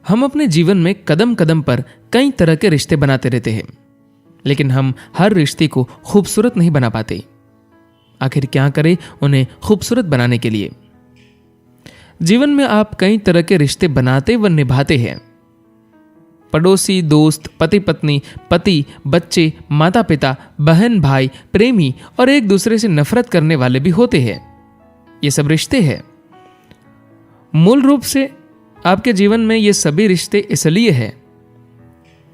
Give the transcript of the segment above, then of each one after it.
हम अपने जीवन में कदम कदम पर कई तरह के रिश्ते बनाते रहते हैं, लेकिन हम हर रिश्ते को खूबसूरत नहीं बना पाते। आखिर क्या करें उन्हें खूबसूरत बनाने के लिए? जीवन में आप कई तरह के रिश्ते बनाते व निभाते हैं। पड़ोसी, दोस्त, पति पत्नी, पति, बच्चे, माता पिता, बहन भाई, प्रेमी और एक दूसरे से नफरत करने वाले भी होते हैं। ये सब रिश्ते हैं। मूल रूप से आपके जीवन में ये सभी रिश्ते इसलिए हैं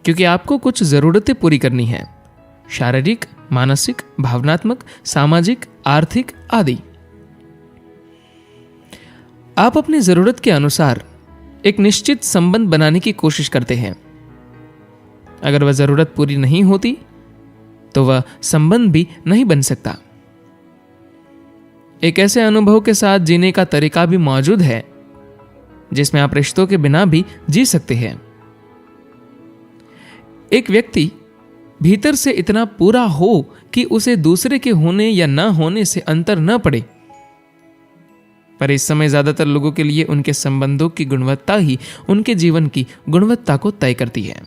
क्योंकि आपको कुछ जरूरतें पूरी करनी हैं, शारीरिक, मानसिक, भावनात्मक, सामाजिक, आर्थिक आदि। आप अपनी जरूरत के अनुसार एक निश्चित संबंध बनाने की कोशिश करते हैं। अगर वह जरूरत पूरी नहीं होती तो वह संबंध भी नहीं बन सकता। एक ऐसे अनुभव के साथ जीने का तरीका भी मौजूद है जिसमें आप रिश्तों के बिना भी जी सकते हैं। एक व्यक्ति भीतर से इतना पूरा हो कि उसे दूसरे के होने या न होने से अंतर न पड़े, पर इस समय ज्यादातर लोगों के लिए उनके संबंधों की गुणवत्ता ही उनके जीवन की गुणवत्ता को तय करती है।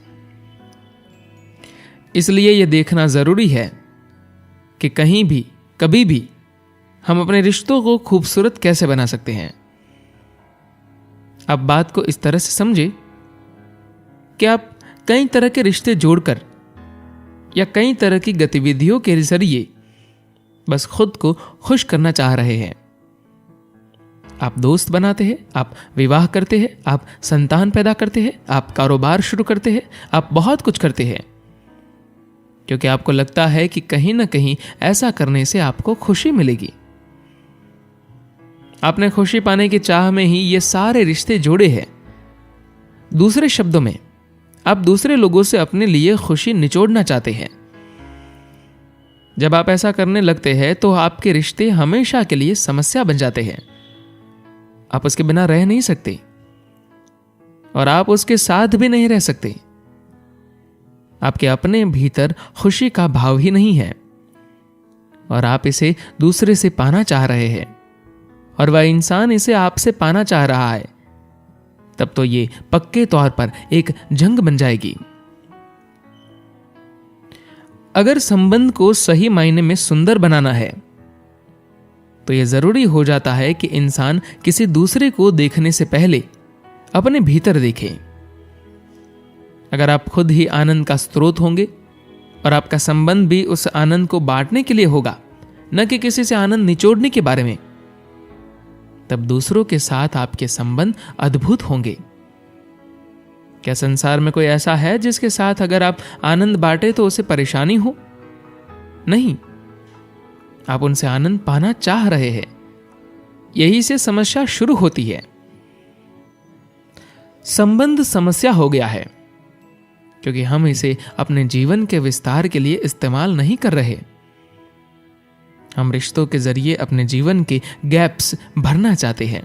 इसलिए यह देखना जरूरी है कि कहीं भी कभी भी हम अपने रिश्तों को खूबसूरत कैसे बना सकते हैं। आप बात को इस तरह से समझे कि आप कई तरह के रिश्ते जोड़कर या कई तरह की गतिविधियों के जरिए बस खुद को खुश करना चाह रहे हैं। आप दोस्त बनाते हैं, आप विवाह करते हैं, आप संतान पैदा करते हैं, आप कारोबार शुरू करते हैं, आप बहुत कुछ करते हैं क्योंकि आपको लगता है कि कहीं ना कहीं ऐसा करने से आपको खुशी मिलेगी। आपने खुशी पाने की चाह में ही ये सारे रिश्ते जोड़े हैं। दूसरे शब्दों में, आप दूसरे लोगों से अपने लिए खुशी निचोड़ना चाहते हैं। जब आप ऐसा करने लगते हैं तो आपके रिश्ते हमेशा के लिए समस्या बन जाते हैं। आप उसके बिना रह नहीं सकते और आप उसके साथ भी नहीं रह सकते। आपके अपने भीतर खुशी का भाव ही नहीं है और आप इसे दूसरे से पाना चाह रहे हैं और वह इंसान इसे आपसे पाना चाह रहा है, तब तो ये पक्के तौर पर एक जंग बन जाएगी। अगर संबंध को सही मायने में सुंदर बनाना है तो यह जरूरी हो जाता है कि इंसान किसी दूसरे को देखने से पहले अपने भीतर देखे। अगर आप खुद ही आनंद का स्रोत होंगे और आपका संबंध भी उस आनंद को बांटने के लिए होगा, न कि किसी से आनंद निचोड़ने के बारे में, तब दूसरों के साथ आपके संबंध अद्भुत होंगे। क्या संसार में कोई ऐसा है जिसके साथ अगर आप आनंद बांटे तो उसे परेशानी हो? नहीं, आप उनसे आनंद पाना चाह रहे हैं। यही से समस्या शुरू होती है। संबंध समस्या हो गया है क्योंकि हम इसे अपने जीवन के विस्तार के लिए इस्तेमाल नहीं कर रहे। हम रिश्तों के जरिए अपने जीवन के गैप्स भरना चाहते हैं।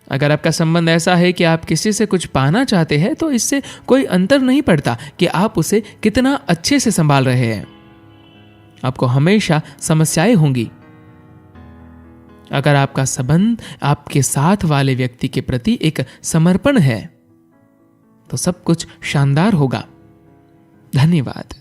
अगर आपका संबंध ऐसा है कि आप किसी से कुछ पाना चाहते हैं तो इससे कोई अंतर नहीं पड़ता कि आप उसे कितना अच्छे से संभाल रहे हैं। आपको हमेशा समस्याएं होंगी। अगर आपका संबंध आपके साथ वाले व्यक्ति के प्रति एक समर्पण है तो सब कुछ शानदार होगा। धन्यवाद।